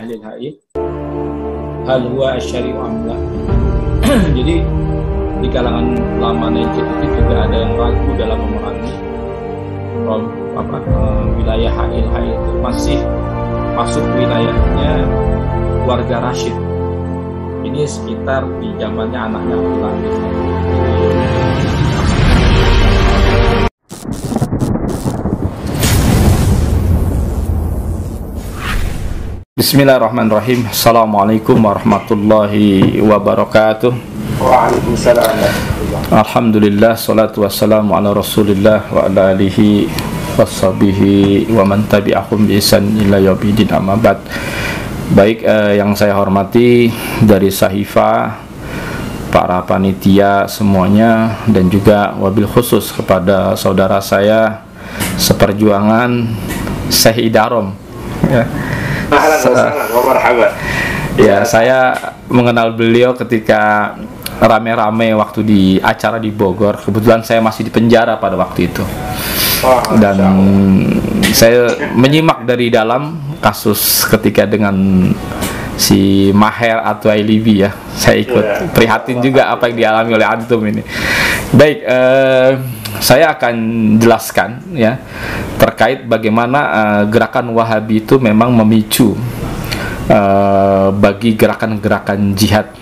ahlil haid hal huwa asyari'u amla. Jadi di kalangan ulama Najd itu juga ada yang ragu dalam memerangi wilayah haid itu masih masuk wilayahnya warga Rashid. Ini sekitar di zamannya anaknya Abdullah. Bismillahirrahmanirrahim. Assalamualaikum warahmatullahi wabarakatuh. Waalaikumsalam. Alhamdulillah, salatu wassalamu ala rasulillah wa ala alihi washabihi wa man tabi'ahum bi ihsan ila yaumil amma ba'd. Baik, yang saya hormati dari Sahifa, para panitia semuanya, dan juga wabil khusus kepada saudara saya seperjuangan Syekh Idarom ya. Ya, saya mengenal beliau ketika rame-rame waktu di acara di Bogor. Kebetulan saya masih di penjara pada waktu itu. Dan saya menyimak dari dalam kasus ketika dengan si Maher atau Ailibi ya. Saya ikut prihatin juga apa yang dialami oleh antum ini. Baik, saya akan jelaskan ya terkait bagaimana gerakan Wahabi itu memang memicu bagi gerakan-gerakan jihad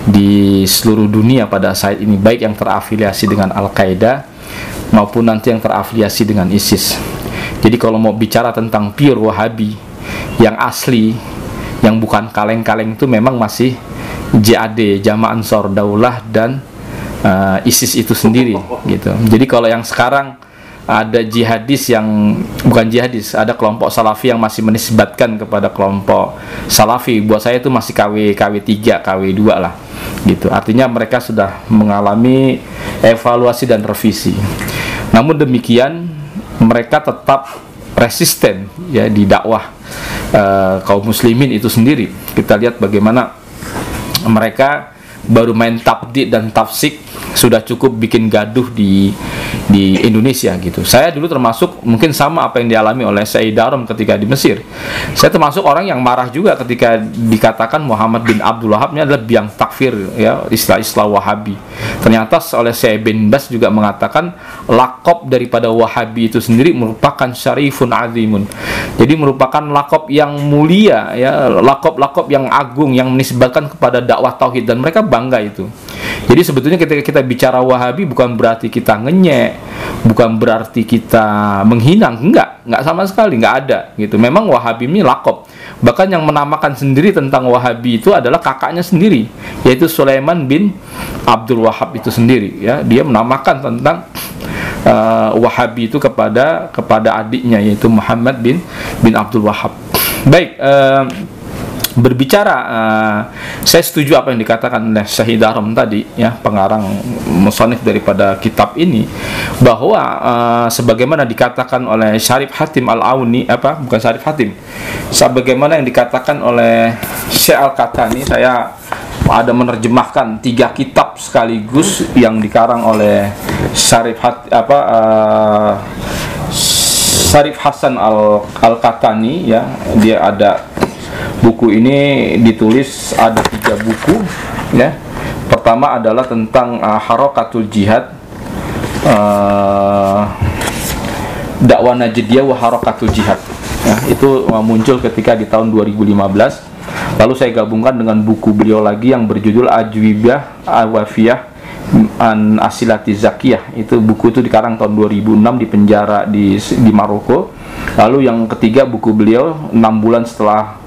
di seluruh dunia pada saat ini, baik yang terafiliasi dengan Al-Qaeda maupun nanti yang terafiliasi dengan ISIS. Jadi kalau mau bicara tentang pure Wahabi yang asli, yang bukan kaleng-kaleng, itu memang masih JAD, Jamaah Ansor Daulah, dan ISIS itu sendiri gitu. Jadi kalau yang sekarang ada jihadis yang bukan jihadis, ada kelompok Salafi yang masih menisbatkan kepada kelompok Salafi, buat saya itu masih KW3, KW2 lah gitu. Artinya mereka sudah mengalami evaluasi dan revisi. Namun demikian mereka tetap resisten ya di dakwah kaum muslimin itu sendiri. Kita lihat bagaimana mereka baru main tabdi dan tafsik sudah cukup bikin gaduh di Indonesia gitu. Saya dulu termasuk mungkin sama apa yang dialami oleh Syekh Idarom ketika di Mesir. Saya termasuk orang yang marah juga ketika dikatakan Muhammad bin Abdul Wahab ini adalah biang takfir ya, istilah-istilah Wahabi. Ternyata oleh Syekh bin Bas juga mengatakan lakob daripada Wahabi itu sendiri merupakan syarifun azimun. Jadi merupakan lakob yang mulia ya, lakob yang agung yang menisbatkan kepada dakwah tauhid, dan mereka bangga itu. Jadi sebetulnya ketika kita bicara Wahabi bukan berarti kita ngenyek, bukan berarti kita menghina, enggak sama sekali, enggak ada gitu. Memang Wahabi ini lakob. Bahkan yang menamakan sendiri tentang Wahabi itu adalah kakaknya sendiri, yaitu Sulaiman bin Abdul Wahab itu sendiri ya. Dia menamakan tentang Wahabi itu kepada adiknya, yaitu Muhammad bin Abdul Wahab. Baik, berbicara, saya setuju apa yang dikatakan oleh Syekh Idarom tadi ya, pengarang musannif daripada kitab ini, bahwa sebagaimana dikatakan oleh Syarif Hatim Al-Auni, bukan Syarif Hatim, sebagaimana yang dikatakan oleh Syekh Al-Katani. Saya ada menerjemahkan 3 kitab sekaligus yang dikarang oleh Syarif Hasan Al-Katani ya. Dia ada buku ini ditulis, ada 3 buku ya. Pertama adalah tentang Harokatul Jihad, dakwah Najdiyah wa Harokatul Jihad ya, itu muncul ketika di tahun 2015. Lalu saya gabungkan dengan buku beliau lagi yang berjudul Ajwibah Al-Wafiyah an Asilati Zakiyah. Itu buku itu dikarang tahun 2006 di penjara di Maroko. Lalu yang ketiga buku beliau 6 bulan setelah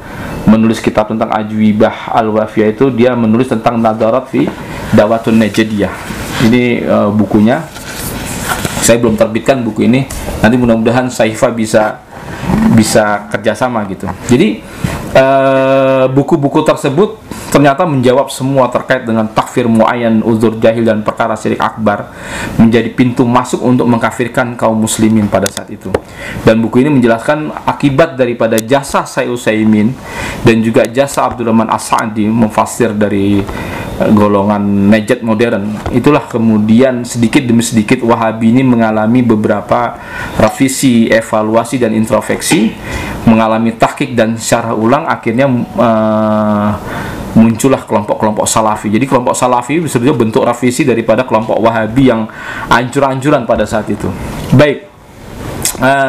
menulis kitab tentang Ajwibah Al-Wafiyah itu, dia menulis tentang Nadarat fi Dawatun Najdiyah. Ini bukunya. Saya belum terbitkan buku ini. Nanti mudah-mudahan Sahifa bisa kerjasama gitu. Jadi buku-buku tersebut ternyata menjawab semua terkait dengan takfir muayyan, uzur jahil, dan perkara syirik akbar, menjadi pintu masuk untuk mengkafirkan kaum muslimin pada saat itu. Dan buku ini menjelaskan akibat daripada jasa Syekh Utsaimin dan juga jasa Abdurrahman As-Sa'di, mufassir dari golongan Najd modern. Itulah kemudian sedikit demi sedikit Wahabi ini mengalami beberapa revisi, evaluasi dan introspeksi, mengalami tahqiq dan syarah ulang, akhirnya muncullah kelompok-kelompok Salafi. Jadi kelompok Salafi sebenarnya bentuk revisi daripada kelompok Wahabi yang ancur-ancuran pada saat itu. Baik,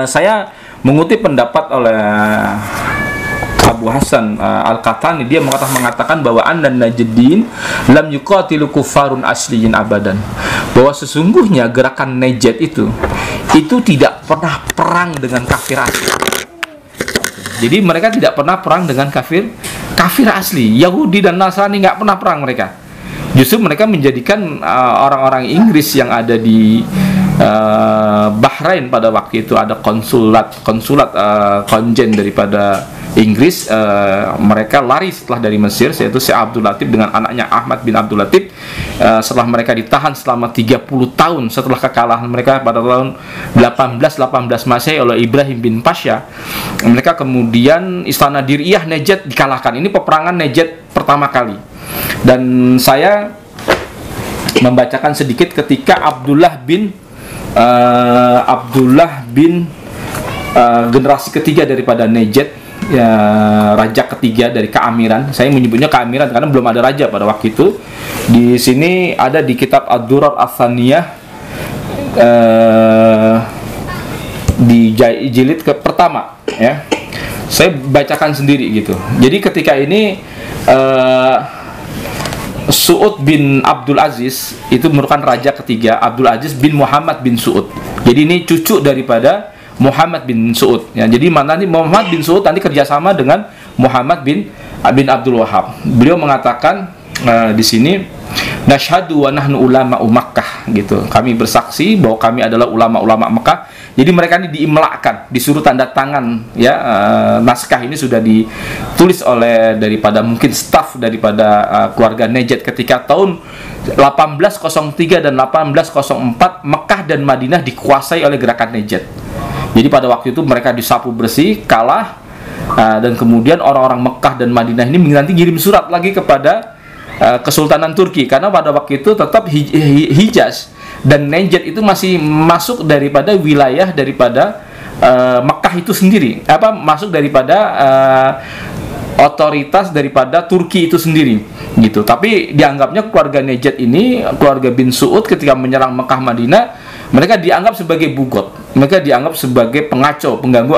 saya mengutip pendapat oleh Abu Hasan Al-Qahtani. Dia mengatakan bahwa annan najdin lam yuqatilu kufarun asliyin abadan, bahwa sesungguhnya gerakan Najd itu tidak pernah perang dengan kafir asli. Jadi mereka tidak pernah perang dengan kafir asli. Yahudi dan Nasrani nggak pernah perang mereka. Justru mereka menjadikan orang-orang Inggris yang ada di Bahrain pada waktu itu, ada konsulat konjen daripada Inggris, mereka lari setelah dari Mesir, yaitu Syekh Abdul Latif dengan anaknya Ahmad bin Abdul Latif. Setelah mereka ditahan selama 30 tahun setelah kekalahan mereka pada tahun 1818 Masehi oleh Ibrahim bin Pasha, mereka kemudian Istana Diriyah Najd dikalahkan. Ini peperangan Najd pertama kali. Dan saya membacakan sedikit ketika Abdullah bin generasi ketiga daripada Najd, ya, raja ketiga dari keamiran. Saya menyebutnya keamiran karena belum ada raja pada waktu itu. Di sini ada di kitab Ad-Durar Ats-Tsaniyah, di jilid pertama, ya. Saya bacakan sendiri gitu. Jadi ketika ini Su'ud bin Abdul Aziz itu merupakan raja ketiga, Abdul Aziz bin Muhammad bin Su'ud. Jadi ini cucu daripada Muhammad bin Su'ud, ya. Jadi mana nih Muhammad bin Su'ud nanti kerjasama dengan Muhammad bin Abdul Wahhab. Beliau mengatakan di sini, nashhadu wa nahnu ulama Makkah, gitu. Kami bersaksi bahwa kami adalah ulama-ulama Mekah. Jadi mereka ini diimlakkan, disuruh tanda tangan, ya. Naskah ini sudah ditulis oleh daripada mungkin staf daripada keluarga Najd ketika tahun 1803 dan 1804 Mekah dan Madinah dikuasai oleh gerakan Najd. Jadi pada waktu itu mereka disapu bersih, kalah, dan kemudian orang-orang Mekah dan Madinah ini nanti ngirim surat lagi kepada Kesultanan Turki, karena pada waktu itu tetap Hijaz dan Najd itu masih masuk daripada wilayah daripada Mekah itu sendiri, masuk daripada otoritas daripada Turki itu sendiri, gitu. Tapi dianggapnya keluarga Najd ini, keluarga bin Su'ud, ketika menyerang Mekah Madinah, mereka dianggap sebagai bugot, mereka dianggap sebagai pengacau, pengganggu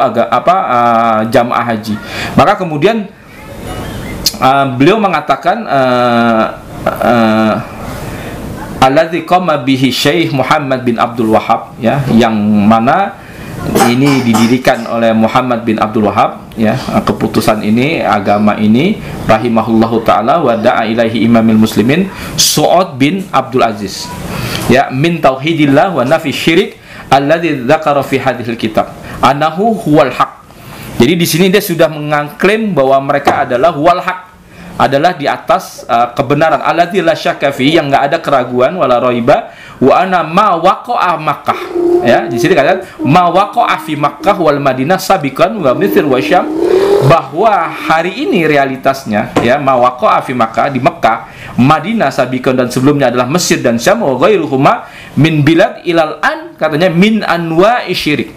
jamaah haji. Maka kemudian beliau mengatakan alladzi qama bihi Syekh Muhammad bin Abdul Wahhab, ya, yang mana ini didirikan oleh Muhammad bin Abdul Wahhab, ya, keputusan ini, agama ini, rahimahullahu taala, wa da'a ilaihi imamil muslimin Su'ud bin Abdul Aziz, ya, min tauhidillah wa nafi syirik alladzi dzakara fi hadhil kitab annahu huwal haq. Jadi di sini dia sudah mengklaim bahwa mereka adalah huwal haq, adalah di atas kebenaran, alladzi la syakka fi, yang enggak ada keraguan, wala raiba, wa ana ma waqa'a Makkah, ya. Di sini katakan ma waqa'a fi Makkah wal Madinah sabiqan wa Misr wa Syam, bahwa hari ini realitasnya, ya, ma waqa'a fi Makkah, di Mekah, Madinah sabiqan, dan sebelumnya adalah Mesir dan Syam, wa ghairuhuma min bilad ilal an, katanya min anwa'i syirik,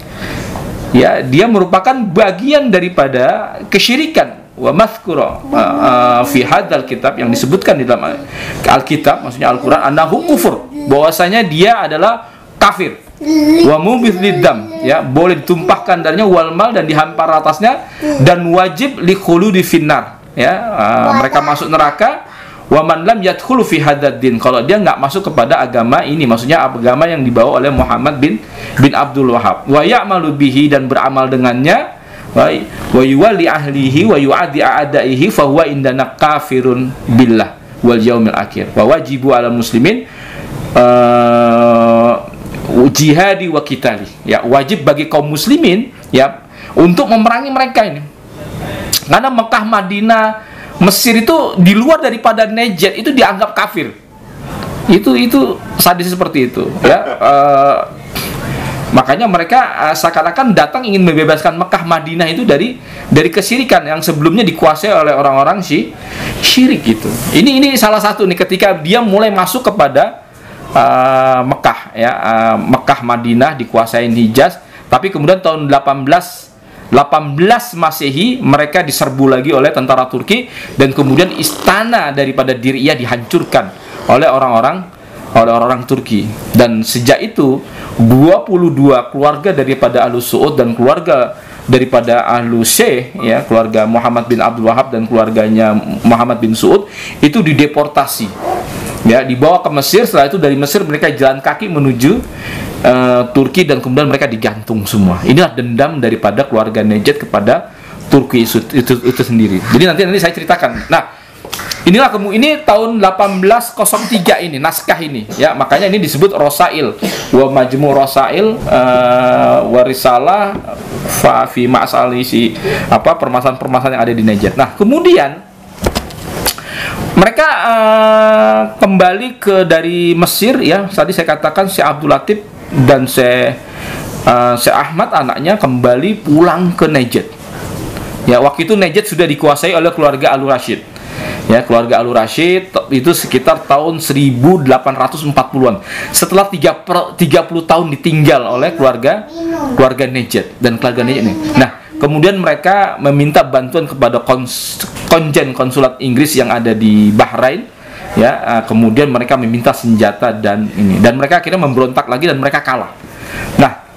ya, dia merupakan bagian daripada kesyirikan. Wa mazkura fi hadzal kitab, yang disebutkan di dalam Alkitab, maksudnya Al-Qur'an, annahu kufur, bahwasanya dia adalah kafir. Wa mubith lidam, ya, boleh ditumpahkan darahnya, wal mal, dan dihampar atasnya, dan wajib li khuludi finnar, ya, mereka masuk neraka. Wa man lam yadkhulu fi hadzal din, kalau dia enggak masuk kepada agama ini, maksudnya agama yang dibawa oleh Muhammad bin Abdul Wahhab, wa ya'malu bihi, dan beramal dengannya, wa yuwalli ahlihi wa yu'adi a'daihi fa huwa indana kafirun billah wal yaumil akhir, wa wajibu 'alal muslimin jihadi wa qitali, ya, wajib bagi kaum muslimin, ya, untuk memerangi mereka ini. Karena Mekah, Madinah, Mesir itu di luar daripada Najd itu dianggap kafir. Itu sadis seperti itu, ya. Makanya mereka seakan-akan datang ingin membebaskan Mekah Madinah itu dari kesyirikan yang sebelumnya dikuasai oleh orang-orang syirik gitu. Ini salah satu nih ketika dia mulai masuk kepada Mekah ya, Mekah Madinah dikuasain Hijaz, tapi kemudian tahun 18 Masehi mereka diserbu lagi oleh tentara Turki, dan kemudian istana daripada Diriyah dihancurkan oleh orang-orang Turki. Dan sejak itu 22 keluarga daripada Ahlus Su'ud dan keluarga daripada Ahlu Syekh ya, keluarga Muhammad bin Abdul Wahab dan keluarganya Muhammad bin Su'ud itu dideportasi ya, dibawa ke Mesir. Setelah itu dari Mesir mereka jalan kaki menuju Turki, dan kemudian mereka digantung semua. Inilah dendam daripada keluarga Najd kepada Turki itu sendiri. Jadi nanti saya ceritakan. Nah, inilah ini tahun 1803 ini naskah ini ya, makanya ini disebut Rosail wa Majmu' Rosail wa Risalah fa fi ma'sali si permasalahan-permasalahan yang ada di Najd. Nah, kemudian mereka kembali dari Mesir ya. Tadi saya katakan Syekh Abdul Latif dan Syekh Ahmad anaknya kembali pulang ke Najd. Ya, waktu itu Najd sudah dikuasai oleh keluarga Alur Rasyid. Ya, keluarga Alur Rasyid itu sekitar tahun 1840-an. Setelah 30 tahun ditinggal oleh keluarga Najd dan keluarga Najd ini. Nah, kemudian mereka meminta bantuan kepada konjen konsulat Inggris yang ada di Bahrain. Ya, kemudian mereka meminta senjata dan mereka akhirnya memberontak lagi dan mereka kalah. Nah,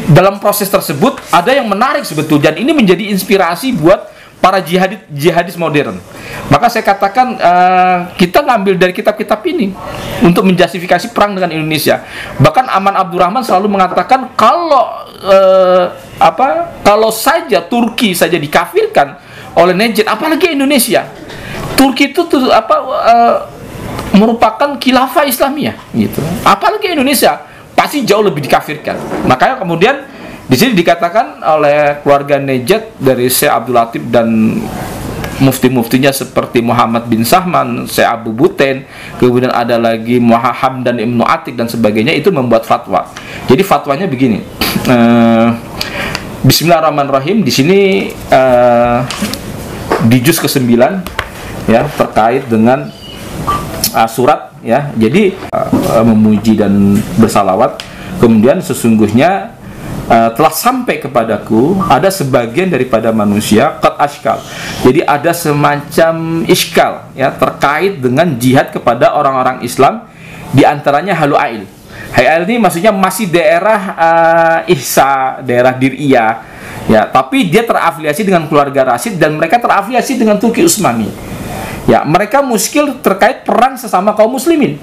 dalam proses tersebut ada yang menarik sebetulnya, dan ini menjadi inspirasi buat para jihadis modern. Maka saya katakan kita ngambil dari kitab-kitab ini untuk menjustifikasi perang dengan Indonesia. Bahkan Aman Abdurrahman selalu mengatakan kalau saja Turki saja dikafirkan oleh Najd, apalagi Indonesia. Turki itu merupakan khilafah Islamiyah gitu. Apalagi Indonesia pasti jauh lebih dikafirkan. Makanya kemudian di sini dikatakan oleh keluarga Najd dari Syekh Abdul Latif dan mufti-muftinya seperti Muhammad bin Sahman, Syekh Abu Butain, kemudian ada lagi Muhammad Hamdan Ibnu Atik dan sebagainya, itu membuat fatwa. Jadi fatwanya begini. Bismillahirrahmanirrahim. Di sini di juz ke-9 ya, terkait dengan surat ya. Jadi memuji dan bersalawat. Kemudian sesungguhnya telah sampai kepadaku ada sebagian daripada manusia qad ashkal. Jadi ada semacam iskal ya terkait dengan jihad kepada orang-orang Islam, di antaranya Halu Ail. Halu ini maksudnya masih daerah Ihsa, daerah Diriyah ya, tapi dia terafiliasi dengan keluarga Rasyid dan mereka terafiliasi dengan Turki Utsmani. Ya, mereka muskil terkait perang sesama kaum muslimin.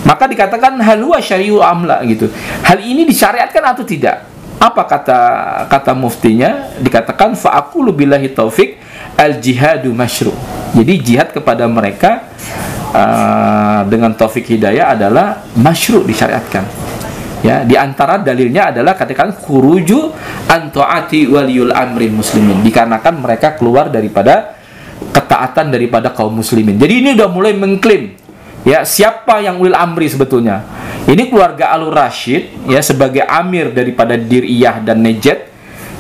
Maka dikatakan hal huwa syari'u amla gitu. Hal ini disyariatkan atau tidak? Apa kata muftinya? Dikatakan fa'aqulu billahi taufik al-jihadu masyru'. Jadi jihad kepada mereka dengan taufik hidayah adalah masyru', disyariatkan. Ya, di antara dalilnya adalah katakan khuruju an ta'ati waliyul amri muslimin. Dikarenakan mereka keluar daripada ketaatan daripada kaum muslimin. Jadi ini udah mulai mengklaim ya siapa yang ulil amri sebetulnya. Ini keluarga Alur Rasyid ya sebagai amir daripada Diriyah dan Najd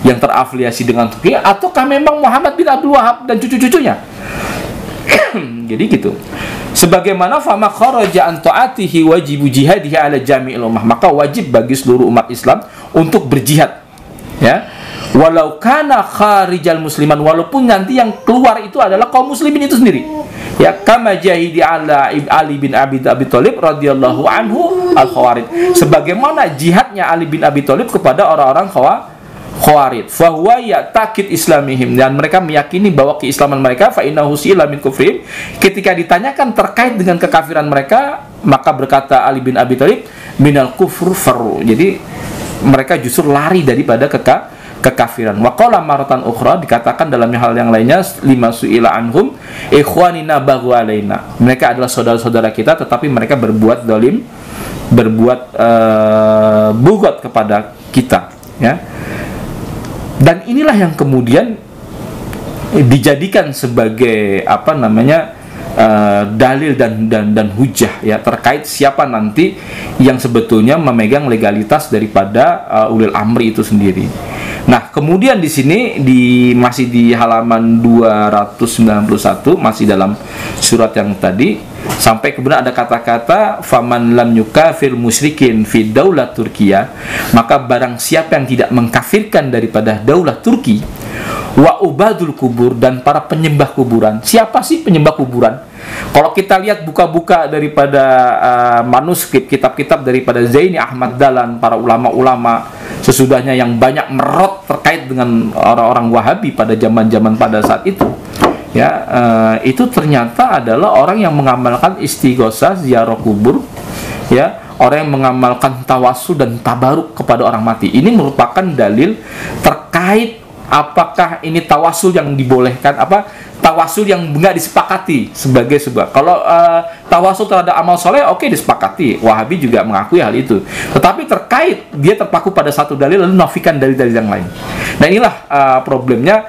yang terafiliasi dengan Turki, ataukah memang Muhammad bin Abdul Wahab dan cucu-cucunya? Jadi gitu. Sebagaimana fama kharaja an ta'atihi wajibu jihadihi ala jami'il ummah, maka wajib bagi seluruh umat Islam untuk berjihad. Ya. Walau kana kharijal musliman, walaupun nanti yang keluar itu adalah kaum muslimin itu sendiri. Ya, kama jahidi ala Ali bin Abi Thalib radhiyallahu anhu al-Khawarij. Sebagaimana jihadnya Ali bin Abi Thalib kepada orang-orang Khawarij. Fa huwa ya'taqid islamihim, dan mereka meyakini bahwa keislaman mereka fa innahu sila min kufrihim. Ketika ditanyakan terkait dengan kekafiran mereka, maka berkata Ali bin Abi Thalib minal kufur farru. Jadi mereka justru lari daripada kekafiran. Wa qala maratan ukhra, dikatakan dalam hal yang lainnya, lima su'ila anhum ikhwanina baghu alaina. Mereka adalah saudara-saudara kita tetapi mereka berbuat zalim, berbuat bugot kepada kita, ya. Dan inilah yang kemudian dijadikan sebagai dalil dan hujah ya terkait siapa nanti yang sebetulnya memegang legalitas daripada ulil amri itu sendiri. Nah, kemudian di sini masih di halaman 291, masih dalam surat yang tadi, sampai kemudian ada kata-kata faman lam yukafir musyrikin fi daulah Turkiya, maka barang siapa yang tidak mengkafirkan daripada daulah Turki, wa ubadul kubur, dan para penyembah kuburan. Siapa sih penyembah kuburan? Kalau kita lihat buka-buka daripada manuskrip kitab-kitab daripada Zaini Ahmad Dahlan, para ulama-ulama sesudahnya yang banyak merot terkait dengan orang-orang Wahabi pada zaman-zaman pada saat itu, ya, itu ternyata adalah orang yang mengamalkan istighosah, ziarah kubur, ya, orang yang mengamalkan tawasul dan tabaruk kepada orang mati. Ini merupakan dalil terkait apakah ini tawasul yang dibolehkan, tawasul yang nggak disepakati sebagai sebuah. Kalau tawasul terhadap amal soleh, oke, disepakati. Wahabi juga mengakui hal itu. Tetapi terkait dia terpaku pada satu dalil lalu nafikan dalil-dalil yang lain. Nah, inilah problemnya.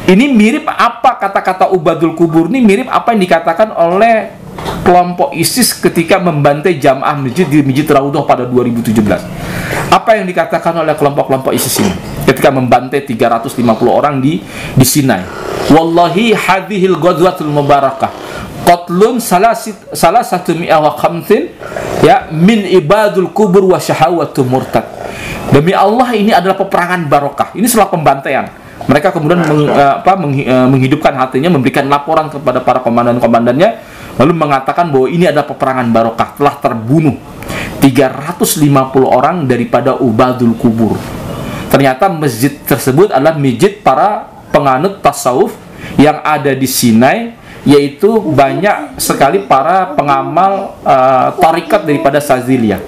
Ini mirip apa kata-kata ubadul kubur ini mirip apa yang dikatakan oleh kelompok ISIS ketika membantai jamaah masjid di Masjid Raudhah pada 2017. Apa yang dikatakan oleh kelompok-kelompok ISIS ini ketika membantai 350 orang di Sinai? Wallahi hadhil ghazwatul mubarakah qatlun salah satu mi'ah wa khamsin ya min ibadul kubur wa syahawatu murtad. Demi Allah, ini adalah peperangan barokah. Ini setelah pembantaian, mereka kemudian menghidupkan hatinya, memberikan laporan kepada para komandan-komandannya, lalu mengatakan bahwa ini adalah peperangan barokah. Telah terbunuh 350 orang daripada ubadul kubur. Ternyata masjid tersebut adalah masjid para penganut tasawuf yang ada di Sinai, yaitu banyak sekali para pengamal tarikat daripada Saziliyah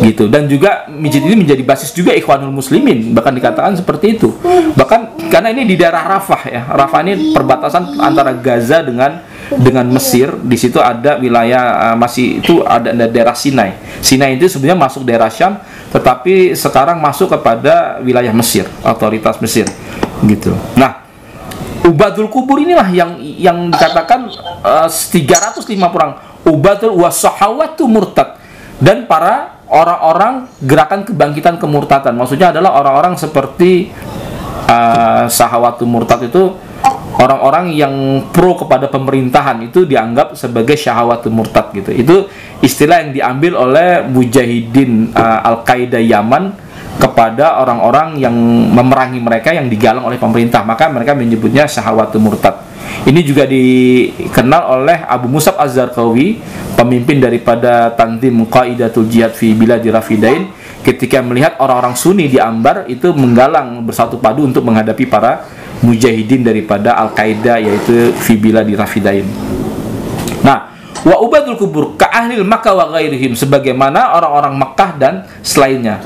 gitu. Dan juga masjid ini menjadi basis juga Ikhwanul Muslimin, bahkan dikatakan seperti itu. Bahkan karena ini di daerah Rafah ya. Rafah ini perbatasan antara Gaza dengan Mesir. Di situ ada wilayah masih itu ada daerah Sinai. Sinai itu sebenarnya masuk daerah Syam, tetapi sekarang masuk kepada wilayah Mesir, otoritas Mesir gitu. Nah, ubadul kubur inilah yang dikatakan 350 orang ubadul wasahawatu murtad, dan para orang-orang gerakan kebangkitan kemurtadan. Maksudnya adalah orang-orang seperti sahawatu murtad itu orang-orang yang pro kepada pemerintahan, itu dianggap sebagai syahwatu murtad gitu. Itu istilah yang diambil oleh mujahidin Al-Qaeda Yaman kepada orang-orang yang memerangi mereka yang digalang oleh pemerintah, maka mereka menyebutnya syahwatu murtad. Ini juga dikenal oleh Abu Musab Az-Zarqawi, pemimpin daripada Tanzim Qaidatul Jihad fi Biladi Rafidain, ketika melihat orang-orang Sunni di Ambar itu menggalang bersatu padu untuk menghadapi para mujahidin daripada Al-Qaeda, yaitu fi Biladi Rafidain. Nah, wa ubadul kubur ka ahlil Makkah wa ghairihim, sebagaimana orang-orang Makkah dan selainnya.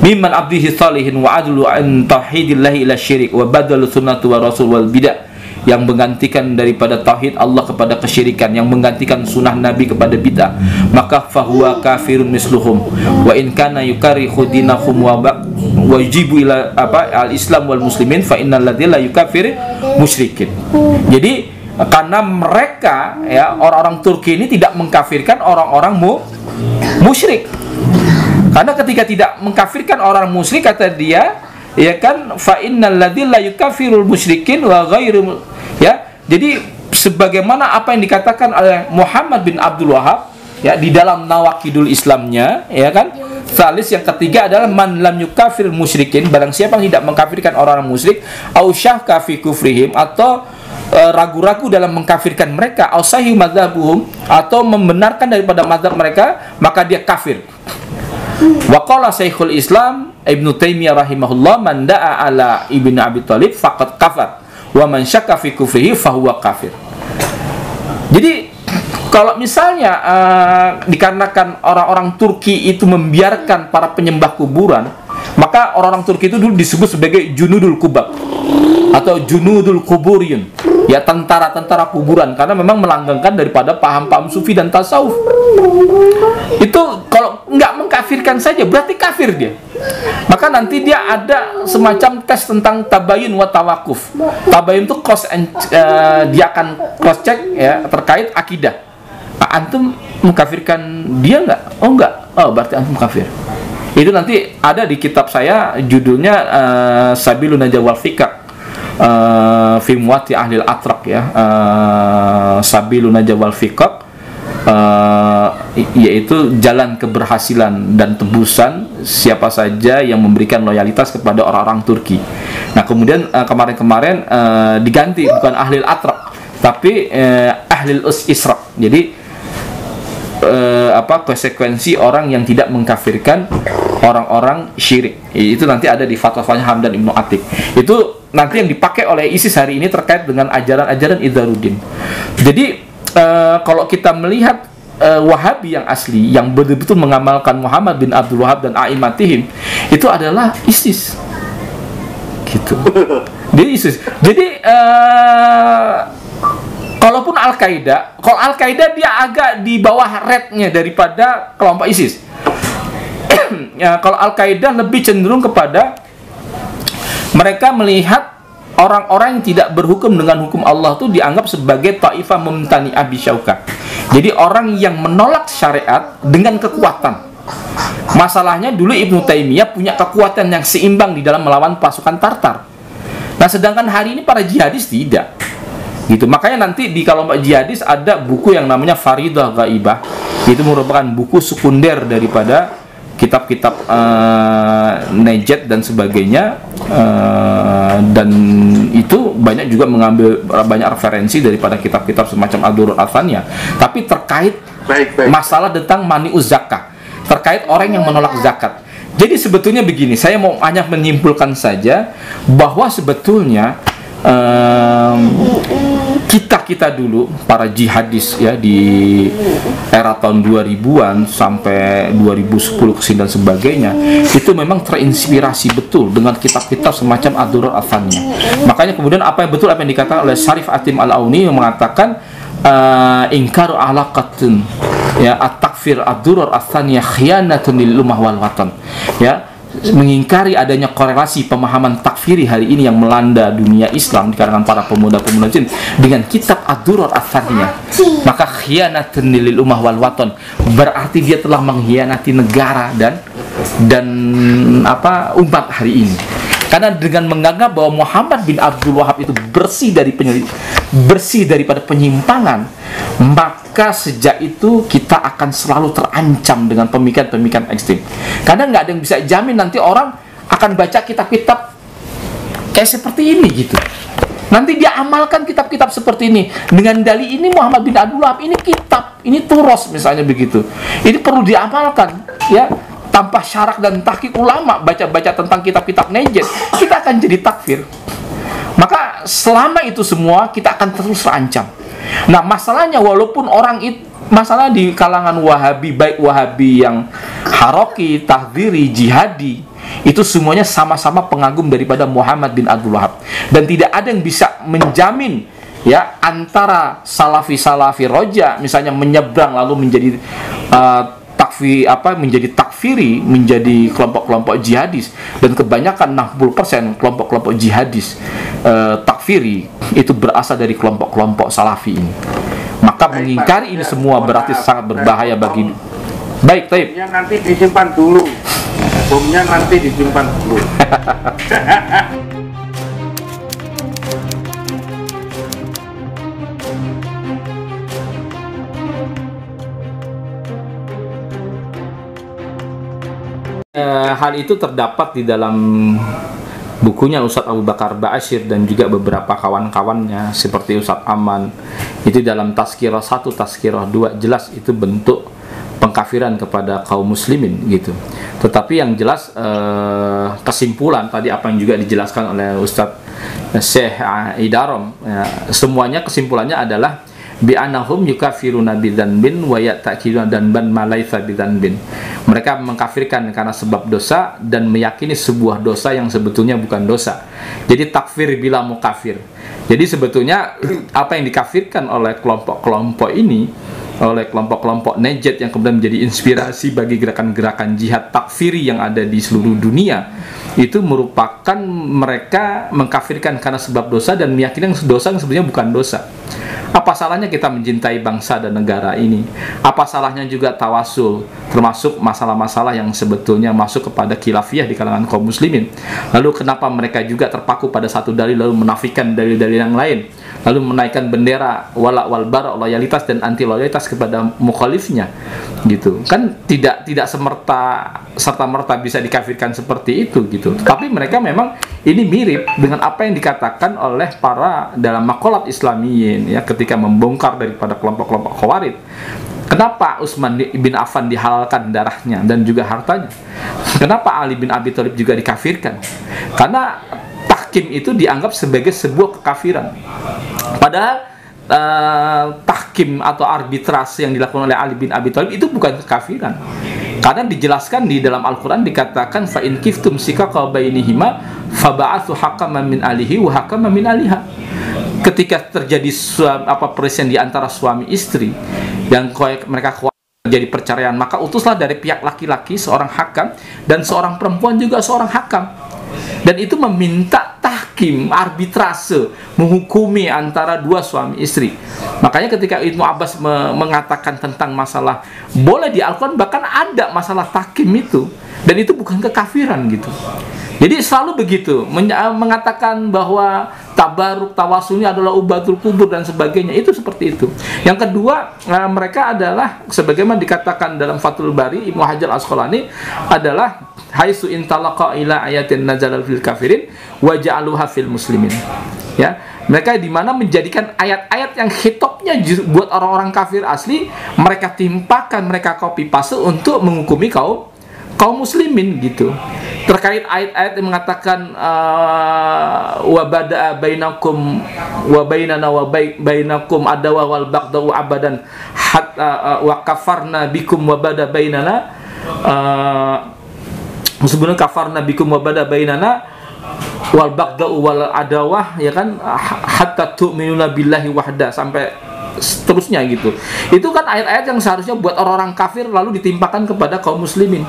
Mimman abdihi salihin wa adlu an tauhidillahi ila syirik wa badalu sunnatu wa rasul wal bidah, yang menggantikan daripada tauhid Allah kepada kesyirikan, yang menggantikan sunnah Nabi kepada bid'ah, maka fahuwa kafirun misluhum wa in kana yukarihu dinahum wa yujibu ila al-islam wal muslimin fa innal ladzina yukafir musyrikin. Jadi karena mereka ya orang-orang Turki ini tidak mengkafirkan orang-orang musyrik. Karena ketika tidak mengkafirkan orang musyrik, kata dia, ya kan, fa innal ladzina yukafirul musyrikin wa ghairu, ya. Jadi sebagaimana apa yang dikatakan oleh Muhammad bin Abdul Wahab ya di dalam Nawaqidul Islamnya, ya kan. Salis yang ketiga adalah man lam yukafir musyrikin, barang siapa yang tidak mengkafirkan orang musyrik, au syahka fi kufrihim, atau ragu-ragu dalam mengkafirkan mereka, au sahih madzhabuhum, atau membenarkan daripada mazhab mereka, maka dia kafir. Wa qala Syekhul Islam Ibnu Taimiyah rahimahullah, man da'a ala Ibnu Abi Thalib faqad kafar wa man syakka fi kufrihi fahuwa kafir. Jadi kalau misalnya dikarenakan orang-orang Turki itu membiarkan para penyembah kuburan, maka orang-orang Turki itu dulu disebut sebagai junudul kubab atau junudul kuburiyun. ya tentara-tentara kuburan, karena memang melanggengkan daripada paham-paham sufi dan tasawuf. Itu kalau nggak mengkafirkan saja berarti kafir dia. Maka nanti dia ada semacam tes tentang tabayun wa tawakuf. Tabayun itu dia akan cross check ya terkait akidah. Antum mengkafirkan dia nggak? Oh nggak. Oh berarti antum kafir. Itu nanti ada di kitab saya, judulnya Sabilun Najah wal Fikak fi Muwati Ahlil Atrak ya, Sabilun Najah wal Fikak, yaitu jalan keberhasilan dan tebusan siapa saja yang memberikan loyalitas kepada orang-orang Turki. Nah kemudian kemarin-kemarin diganti, bukan Ahlil Atrak tapi Ahlil Israk. Jadi konsekuensi orang yang tidak mengkafirkan orang-orang syirik. Itu nanti ada di fatwa-fatwanya Hamdan Ibnu Atik. Itu nanti yang dipakai oleh ISIS hari ini terkait dengan ajaran-ajaran Idzaruddin. Jadi kalau kita melihat Wahabi yang asli, yang betul-betul mengamalkan Muhammad bin Abdul Wahab dan a'immatihim, itu adalah ISIS. Gitu. Jadi ISIS. Jadi kalaupun Al-Qaeda, kalau Al-Qaeda dia agak di bawah rednya daripada kelompok ISIS. Ya, kalau Al-Qaeda lebih cenderung kepada mereka melihat orang-orang yang tidak berhukum dengan hukum Allah itu dianggap sebagai ta'ifah mumtani'ah bisyauka. Jadi orang yang menolak syariat dengan kekuatan. Masalahnya dulu Ibnu Taimiyah punya kekuatan yang seimbang di dalam melawan pasukan Tartar. Nah, sedangkan hari ini para jihadis tidak. Gitu. Makanya nanti di kelompok jihadis ada buku yang namanya Faridah Ghaibah. Itu merupakan buku sekunder daripada kitab-kitab Najd dan sebagainya, dan itu banyak juga mengambil banyak referensi daripada kitab-kitab semacam Ad-Durrul Athaniyah, tapi terkait masalah tentang mani'uz zakah, terkait orang yang menolak zakat. Jadi sebetulnya begini, saya mau hanya menyimpulkan saja bahwa sebetulnya kita dulu para jihadis ya di era tahun 2000-an sampai 2010 kesini dan sebagainya, itu memang terinspirasi betul dengan kitab-kitab semacam Ad-Durrul Athaniyah. Makanya kemudian apa yang dikatakan oleh Syarif Atim Al-Auni yang mengatakan ingkaru alaqatun ya at-takfir ad-durur ats-tsaniyah khiyanatun lil ummah wal watan. Ya, mengingkari adanya korelasi pemahaman takfiri hari ini yang melanda dunia Islam di kalangan para pemuda-pemuda jin dengan kitab ad-durur ats-tsaniyah, maka khiyanatun lil ummah wal watan, berarti dia telah mengkhianati negara dan umat hari ini. Karena dengan menganggap bahwa Muhammad bin Abdul Wahab itu bersih daripada penyimpangan, maka sejak itu kita akan selalu terancam dengan pemikiran-pemikiran ekstrim. Karena nggak ada yang bisa jamin nanti orang akan baca kitab-kitab kayak seperti ini gitu. Nanti dia amalkan kitab-kitab seperti ini dengan dalih ini Muhammad bin Abdul Wahab ini kitab, ini turos misalnya begitu. Ini perlu diamalkan ya. Tanpa syarak dan tahqiq ulama, baca-baca tentang kitab-kitab Najd, kita akan jadi takfir. Maka selama itu semua kita akan terus terancam. Nah, masalahnya walaupun masalah di kalangan Wahabi, baik Wahabi yang haroki, tahdhiri, jihadi, itu semuanya sama-sama pengagum daripada Muhammad bin Abdul Wahab, dan tidak ada yang bisa menjamin ya antara salafi roja misalnya menyeberang lalu menjadi menjadi takfiri, menjadi kelompok-kelompok jihadis, dan kebanyakan 60% kelompok-kelompok jihadis takfiri itu berasal dari kelompok-kelompok salafi ini. Maka mengingkari ini semua berarti sangat berbahaya bagi. Baik, Taib. Bomnya nanti disimpan dulu. Bomnya nanti disimpan dulu. Hal itu terdapat di dalam bukunya Ustadz Abu Bakar Ba'asyir dan juga beberapa kawan-kawannya seperti Ustadz Aman. Itu dalam Tazkirah 1, Tazkirah 2 jelas itu bentuk pengkafiran kepada kaum muslimin gitu. Tetapi yang jelas kesimpulan tadi apa yang juga dijelaskan oleh Ustadz Syekh Idarom ya, semuanya kesimpulannya adalah bi annahum yukafiruna bidzanbin wa ya'taqiduna dzanban ma laisa bidzanbin. Mereka mengkafirkan karena sebab dosa dan meyakini sebuah dosa yang sebetulnya bukan dosa. Jadi takfir bila mukafir. Jadi sebetulnya apa yang dikafirkan oleh kelompok-kelompok ini, oleh kelompok-kelompok Najd yang kemudian menjadi inspirasi bagi gerakan-gerakan jihad takfiri yang ada di seluruh dunia, itu merupakan mereka mengkafirkan karena sebab dosa dan meyakini dosa yang sebenarnya bukan dosa. Apa salahnya kita mencintai bangsa dan negara ini? Apa salahnya juga tawasul, termasuk masalah-masalah yang sebetulnya masuk kepada khilafiyah di kalangan kaum muslimin? Lalu kenapa mereka juga terpaku pada satu dalil lalu menafikan dalil-dalil yang lain? Lalu menaikkan bendera wala wal bara, loyalitas dan anti loyalitas kepada mukhalifnya, gitu kan? Tidak serta merta bisa dikafirkan seperti itu, gitu. Tapi mereka memang ini mirip dengan apa yang dikatakan oleh para dalam makolat Islamiyin, ya, ketika membongkar daripada kelompok-kelompok Khawarij. Kenapa Utsman bin Affan dihalalkan darahnya dan juga hartanya? Kenapa Ali bin Abi Thalib juga dikafirkan? Karena tahkim itu dianggap sebagai sebuah kekafiran. Padahal tahkim atau arbitrase yang dilakukan oleh Ali bin Abi Thalib itu bukan kekafiran. Karena dijelaskan di dalam Al-Quran, dikatakan fa in kiftum sikaqa bainihima faba'athu hakaman min alihi wa hakaman min aliha. Ketika terjadi perselisihan di antara suami istri yang mereka terjadi perceraian, maka utuslah dari pihak laki-laki seorang hakam dan seorang perempuan juga seorang hakam. Dan itu meminta tahkim, arbitrase, menghukumi antara dua suami istri. Makanya ketika Ibnu Abbas mengatakan tentang masalah boleh di Al-Quran, bahkan ada masalah tahkim itu, dan itu bukan kekafiran, gitu. Jadi selalu begitu, mengatakan bahwa tabaruk, tawasulnya adalah ubatul kubur dan sebagainya, itu seperti itu. Yang kedua, mereka adalah sebagaimana dikatakan dalam Fathul Bari, Ibnu Hajar Asqalani adalah haitsu intalaqa ila ayatin nazalal fil kafirin wa ja'aluha fil muslimin. Ya, mereka di mana menjadikan ayat-ayat yang hitopnya buat orang-orang kafir asli, mereka timpakan, mereka copy paste untuk menghukumi kaum muslimin, gitu. Terkait ayat-ayat yang mengatakan wa bada'a bainakum wa bainana wa bainakum adawa wal baghdau abadan hatta wa kafarna bikum wa bada bainana sebenarnya kafarna bikum wa bada bainana wal baghdau wal adawah, ya kan, hatta tu'minuna billahi wahda, sampai seterusnya, gitu. Itu kan ayat-ayat yang seharusnya buat orang-orang kafir lalu ditimpakan kepada kaum muslimin.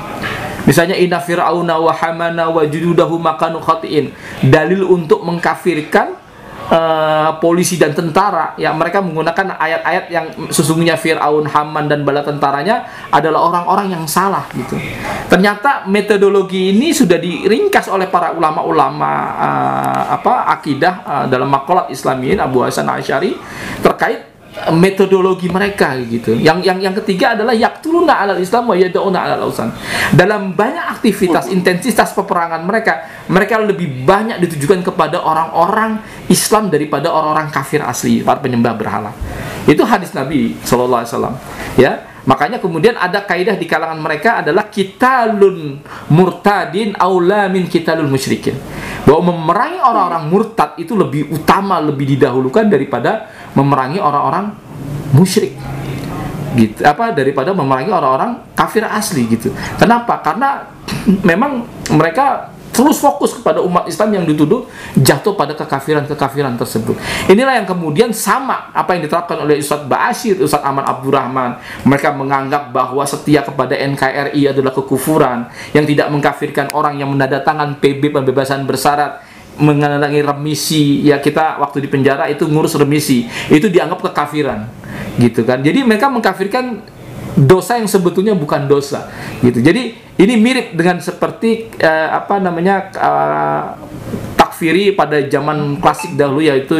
Misalnya inna fir'auna wa hamana wa jududahu makanu khatiin, dalil untuk mengkafirkan polisi dan tentara. Ya, mereka menggunakan ayat-ayat yang sesungguhnya Fir'aun, Haman dan bala tentaranya adalah orang-orang yang salah, gitu. Ternyata metodologi ini sudah diringkas oleh para ulama-ulama akidah dalam maqalat Islamiyin Abu Hasan Asy'ari terkait metodologi mereka, gitu. Yang ketiga adalah yaqtuluna 'alal Islam wa yad'una 'alal awsan. Dalam banyak aktivitas intensitas peperangan mereka lebih banyak ditujukan kepada orang-orang Islam daripada orang-orang kafir asli, para penyembah berhala. Itu hadis Nabi sallallahu alaihi wasallam, ya. Makanya kemudian ada kaidah di kalangan mereka adalah qitalun murtadin aula min qitalul musyrikin. Bahwa memerangi orang-orang murtad itu lebih utama, lebih didahulukan daripada memerangi orang-orang musyrik, gitu. Daripada memerangi orang-orang kafir asli, gitu. Kenapa? Karena memang mereka terus fokus kepada umat Islam yang dituduh jatuh pada kekafiran-kekafiran tersebut. Inilah yang kemudian sama apa yang diterapkan oleh Ustadz Ba'asyir, Ustadz Aman Abdurrahman. Mereka menganggap bahwa setia kepada NKRI adalah kekufuran, yang tidak mengkafirkan orang yang menandatangan PB pembebasan bersyarat, mengenangi remisi. Ya, kita waktu di penjara itu ngurus remisi, itu dianggap kekafiran, gitu kan. Jadi mereka mengkafirkan dosa yang sebetulnya bukan dosa, gitu. Jadi ini mirip dengan seperti takfiri pada zaman klasik dahulu, yaitu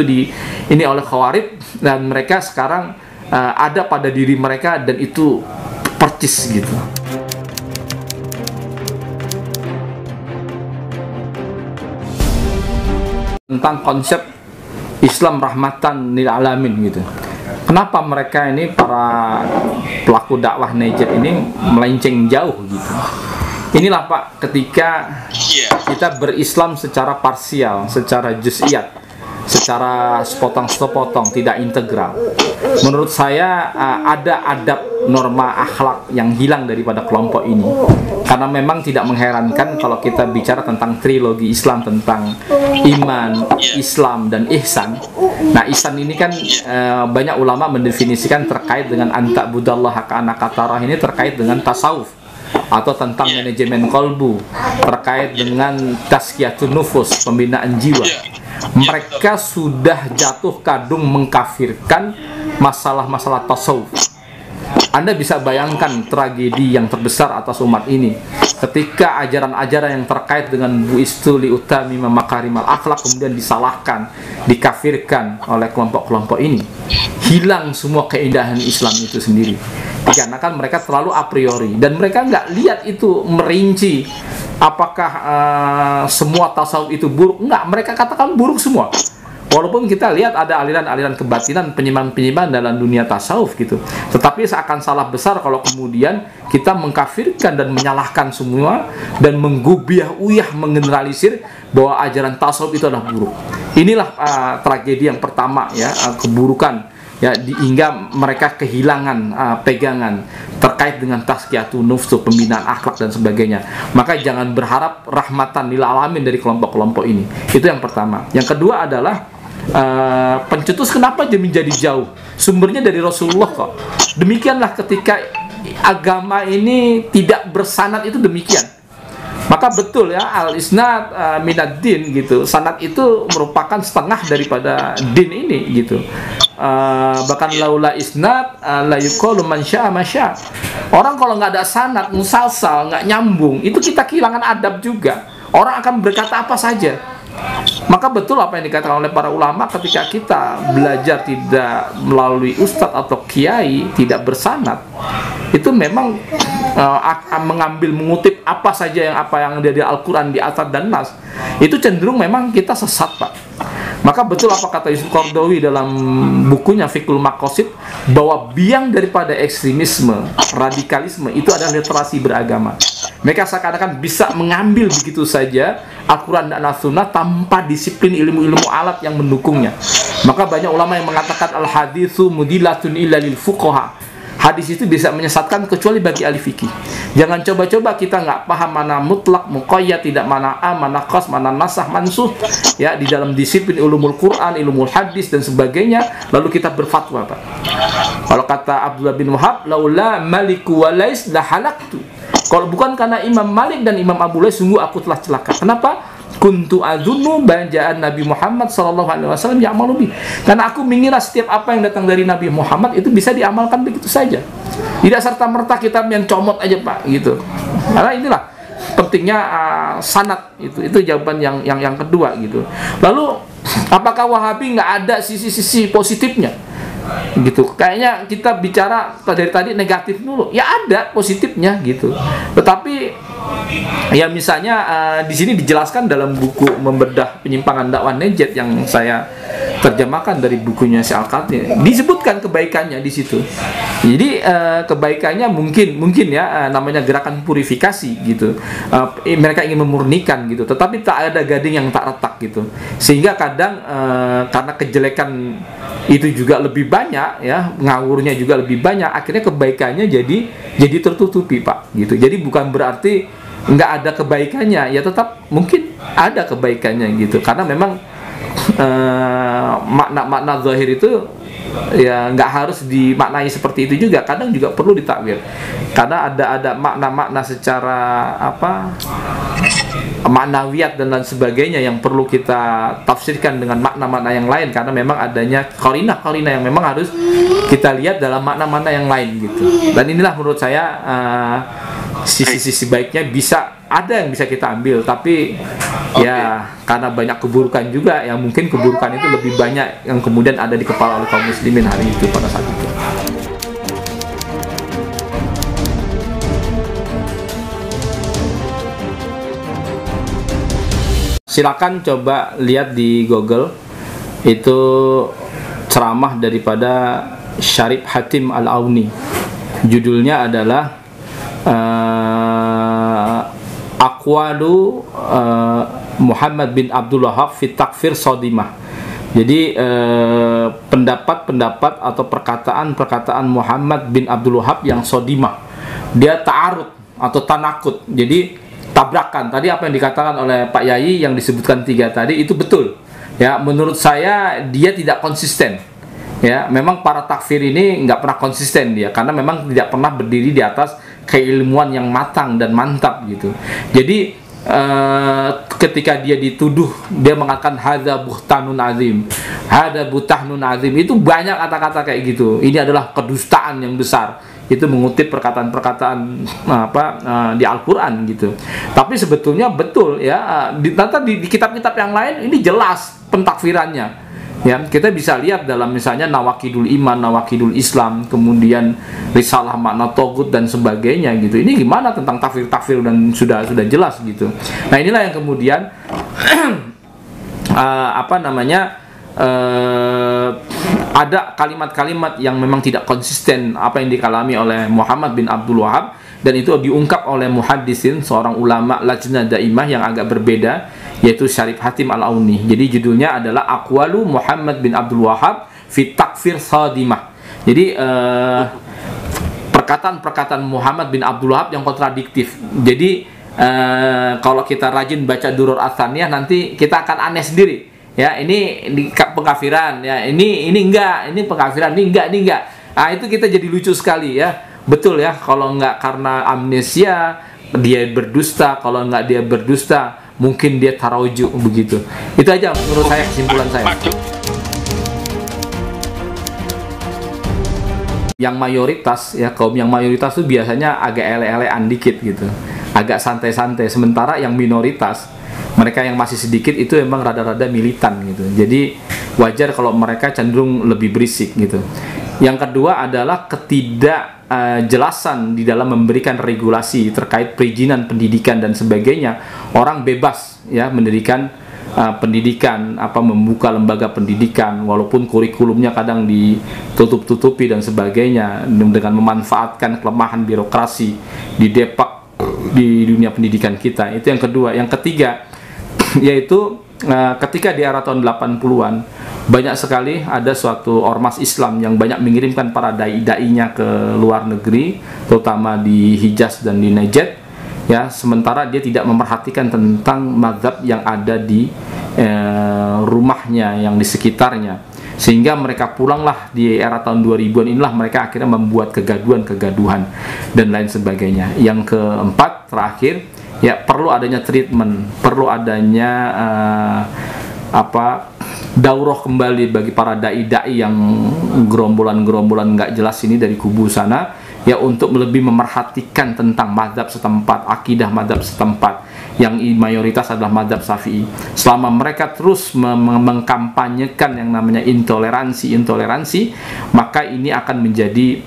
ini oleh Khawarij, dan mereka sekarang ada pada diri mereka, dan itu percis, gitu. Tentang konsep Islam rahmatan lil alamin, gitu. Kenapa mereka ini, para pelaku dakwah Najd ini, melenceng jauh, gitu. Inilah Pak, ketika kita berislam secara parsial, secara juz'iyat, secara sepotong-sepotong, tidak integral. Menurut saya ada adab norma akhlak yang hilang daripada kelompok ini. Karena memang tidak mengherankan kalau kita bicara tentang trilogi Islam, tentang iman, Islam, dan ihsan. Nah, ihsan ini kan banyak ulama mendefinisikan terkait dengan anta budallah ka'annaka tarah, ini terkait dengan tasawuf atau tentang manajemen kolbu, terkait dengan tazkiyatun nufus, pembinaan jiwa. Mereka sudah jatuh kadung mengkafirkan masalah-masalah tasawuf. Anda bisa bayangkan tragedi yang terbesar atas umat ini ketika ajaran-ajaran yang terkait dengan bu'istu liutami makarimal akhlak kemudian disalahkan, dikafirkan oleh kelompok-kelompok ini. Hilang semua keindahan Islam itu sendiri dikarenakan mereka terlalu a priori, dan mereka nggak lihat itu merinci apakah semua tasawuf itu buruk. Enggak, mereka katakan buruk semua. Walaupun kita lihat ada aliran-aliran kebatinan, penyimpangan-penyimpangan dalam dunia tasawuf gitu. Tetapi seakan salah besar kalau kemudian kita mengkafirkan dan menyalahkan semua dan menggubiah-uyah, menggeneralisir bahwa ajaran tasawuf itu adalah buruk. Inilah tragedi yang pertama ya, keburukan ya, hingga mereka kehilangan pegangan terkait dengan tazkiyatun nufs, pembinaan akhlak dan sebagainya. Maka jangan berharap rahmatan lil alamin dari kelompok-kelompok ini. Itu yang pertama. Yang kedua adalah pencetus kenapa dia menjadi jauh? Sumbernya dari Rasulullah kok. Demikianlah ketika agama ini tidak bersanad itu demikian. Maka betul ya, al-isnad minad din gitu. Sanad itu merupakan setengah daripada din ini gitu. Bahkan laula isnad la yuqalu man syaa ma syaa. Orang kalau nggak ada sanad, musalsal, nggak nyambung, itu kita kehilangan adab juga. Orang akan berkata apa saja. Maka betul apa yang dikatakan oleh para ulama, ketika kita belajar tidak melalui ustadz atau kiai, tidak bersanad, itu memang mengambil, mengutip apa saja yang dari Al-Quran, di Athar dan Nas, itu cenderung memang kita sesat, Pak. Maka betul apa kata Yusuf Qaradawi dalam bukunya Fiqhul Maqasid, bahwa biang daripada ekstremisme, radikalisme itu adalah literasi beragama. Mereka seakan-akan bisa mengambil begitu saja Al-Quran dan As-Sunnah tanpa disiplin ilmu-ilmu alat yang mendukungnya. Maka banyak ulama yang mengatakan al-haditsu mudilatun illa lil fuqaha. Hadis itu bisa menyesatkan kecuali bagi ahli fikih. Jangan coba-coba kita nggak paham mana mutlak, muqayyad, tidak mana mana qas, mana nasah, mansuh ya, di dalam disiplin ulumul Quran, ilmul hadis dan sebagainya, lalu kita berfatwa, Pak. Kalau kata Abdullah bin Wahab, laula maliku wa lais la halaktu. Kalau bukan karena Imam Malik dan Imam Abu Lais, sungguh aku telah celaka. Kenapa? Kuntu adzunnu bajaan Nabi Muhammad sallallahu alaihi wasallam ya'malu bi. Karena aku mengira setiap apa yang datang dari Nabi Muhammad itu bisa diamalkan begitu saja. Tidak serta-merta kita yang comot aja, Pak, gitu. Karena inilah pentingnya sanad itu. Itu jawaban yang kedua gitu. Lalu apakah Wahabi nggak ada sisi-sisi positifnya? Gitu. Kayaknya kita bicara dari tadi negatif dulu. Ya ada positifnya gitu. Tetapi ya misalnya di sini dijelaskan dalam buku Membedah Penyimpangan Dakwah Najd yang saya terjemahkan dari bukunya si Al-Khatib, disebutkan kebaikannya di situ. Jadi kebaikannya mungkin ya, namanya gerakan purifikasi gitu. Mereka ingin memurnikan gitu, tetapi tak ada gading yang tak retak gitu. Sehingga kadang karena kejelekan itu juga lebih banyak ya, ngawurnya juga lebih banyak, akhirnya kebaikannya jadi tertutupi, Pak, gitu. Jadi bukan berarti nggak ada kebaikannya, ya tetap mungkin ada kebaikannya gitu, karena memang makna-makna zahir itu ya nggak harus dimaknai seperti itu juga, kadang juga perlu ditakwil, karena ada makna-makna secara maknawiyat dan lain sebagainya yang perlu kita tafsirkan dengan makna-makna yang lain, karena memang adanya qarinah-qarinah yang memang harus kita lihat dalam makna-makna yang lain gitu. Dan inilah menurut saya sisi-sisi baiknya ada yang bisa kita ambil, tapi ya karena banyak keburukan juga, yang mungkin keburukan itu lebih banyak yang kemudian ada di kepala oleh kaum muslimin hari itu pada saat itu. Silakan coba lihat di Google, itu ceramah daripada Syarif Hatim Al-Auni. Judulnya adalah Aqwalu Muhammad bin Abdul Wahhab fi Takfir Sodimah. Jadi pendapat-pendapat atau perkataan-perkataan Muhammad bin Abdul Wahhab yang sodimah, dia ta'arud atau tanakut, jadi tabrakan. Tadi apa yang dikatakan oleh Pak Yai yang disebutkan 3 tadi itu betul. Ya, menurut saya dia tidak konsisten. Ya, memang para takfir ini nggak pernah konsisten dia, karena memang tidak pernah berdiri di atas keilmuan yang matang dan mantap gitu. Jadi ketika dia dituduh, dia mengatakan hadza buhtanun azim, hadza butahnun azim, itu banyak kata-kata kayak gitu. Ini adalah kedustaan yang besar. Itu mengutip perkataan-perkataan di Al-Quran gitu. Tapi sebetulnya betul ya, di kitab-kitab yang lain ini jelas pentakfirannya. Ya, kita bisa lihat dalam misalnya Nawakidul Iman, Nawakidul Islam, kemudian Risalah Makna Togut dan sebagainya gitu. Ini gimana tentang takfir-takfir dan sudah jelas gitu. Nah, inilah yang kemudian ada kalimat-kalimat yang memang tidak konsisten apa yang dikalami oleh Muhammad bin Abdul Wahhab, dan itu diungkap oleh muhaddisin, seorang ulama lajnah daimah yang agak berbeda, yaitu Syarif Hatim Al-Auni. Jadi judulnya adalah Aqwalu Muhammad bin Abdul Wahhab fi Takfir Sadimah. Jadi perkataan-perkataan Muhammad bin Abdul Wahhab yang kontradiktif. Jadi kalau kita rajin baca Durur Atsaniyah, nanti kita akan aneh sendiri. Ya, ini pengkafiran, ya ini enggak, ini pengkafiran, ini enggak. Nah, itu kita jadi lucu sekali ya. Betul ya, kalau enggak karena amnesia dia berdusta, kalau enggak dia berdusta mungkin dia taroju begitu. Itu aja menurut saya, kesimpulan saya. Yang mayoritas ya, kaum yang mayoritas itu biasanya agak ele-elean dikit gitu, agak santai-santai. Sementara yang minoritas, mereka yang masih sedikit itu emang rada-rada militan gitu. Jadi wajar kalau mereka cenderung lebih berisik gitu. Yang kedua adalah ketidakjelasan di dalam memberikan regulasi terkait perizinan pendidikan dan sebagainya. Orang bebas ya mendirikan pendidikan, membuka lembaga pendidikan, walaupun kurikulumnya kadang ditutup-tutupi dan sebagainya, dengan memanfaatkan kelemahan birokrasi di depak di dunia pendidikan kita. Itu yang kedua. Yang ketiga yaitu ketika di era tahun 80-an banyak sekali ada suatu ormas Islam yang banyak mengirimkan para dai-dainya ke luar negeri, terutama di Hijaz dan di Najd ya, sementara dia tidak memperhatikan tentang mazhab yang ada di rumahnya, yang di sekitarnya, sehingga mereka pulanglah di era tahun 2000-an. Inilah mereka akhirnya membuat kegaduhan dan lain sebagainya. Yang keempat, terakhir ya, perlu adanya treatment, perlu adanya daurah kembali bagi para dai-dai yang gerombolan-gerombolan nggak jelas ini dari kubu sana ya, untuk lebih memerhatikan tentang mazhab setempat, akidah mazhab setempat yang mayoritas adalah mazhab Syafi'i. Selama mereka terus mengkampanyekan yang namanya intoleransi, maka ini akan menjadi